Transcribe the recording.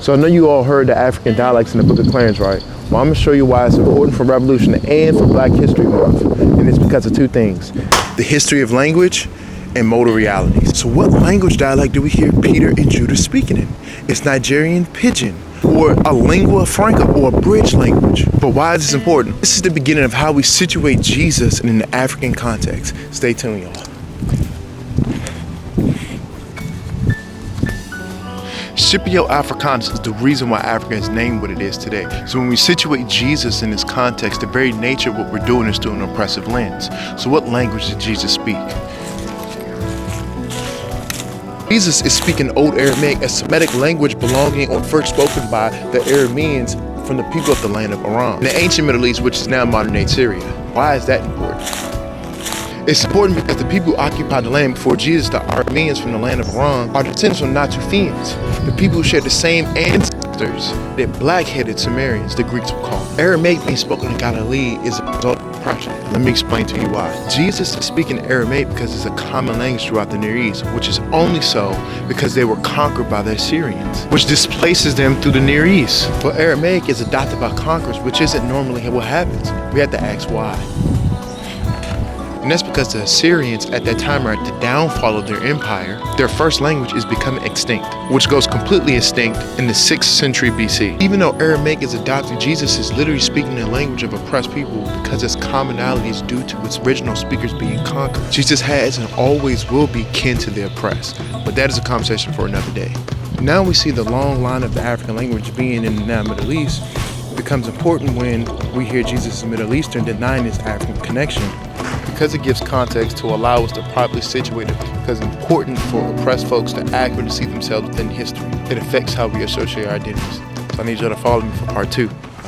So I know you all heard the African dialects in the book of Clarence, right? Well, I'm gonna show you why it's important for Revolution and for Black History Month. And it's because of two things: the history of language and modal realities. So what language dialect do we hear Peter and Judas speaking in? It's Nigerian Pidgin, or a lingua franca, or a bridge language. But why is this important? This is the beginning of how we situate Jesus in an African context. Stay tuned, y'all. Scipio Africanus is the reason why Africa is named what it is today. So when we situate Jesus in this context, the very nature of what we're doing is through an oppressive lens. So what language did Jesus speak? Jesus is speaking Old Aramaic, a Semitic language belonging or first spoken by the Aramaeans from the people of the land of Aram, in the ancient Middle East, which is now modern-day Syria. Why is that important? It's important because the people who occupied the land before Jesus, the Aramaeans from the land of Aram, are descendants from Natufians, the people who share the same ancestors that black-headed Sumerians, the Greeks would call them. Aramaic being spoken in Galilee is a result of oppression. Let me explain to you why. Jesus is speaking Aramaic because it's a common language throughout the Near East, which is only so because they were conquered by the Assyrians, which displaces them through the Near East. But Aramaic is adopted by conquerors, which isn't normally what happens. We have to ask why. And that's because the Assyrians at that time are at the downfall of their empire. Their first language is becoming extinct, which goes completely extinct in the 6th century BC. Even though Aramaic is adopted, Jesus is literally speaking the language of oppressed people because its commonality is due to its original speakers being conquered. Jesus has and always will be kin to the oppressed, but that is a conversation for another day. Now we see the long line of the African language being in the now Middle East. It becomes important when we hear Jesus is Middle Eastern denying this African connection, because it gives context to allow us to properly situate it, because it's important for oppressed folks to accurately see themselves within history. It affects how we associate our identities. So I need y'all to follow me for part 2.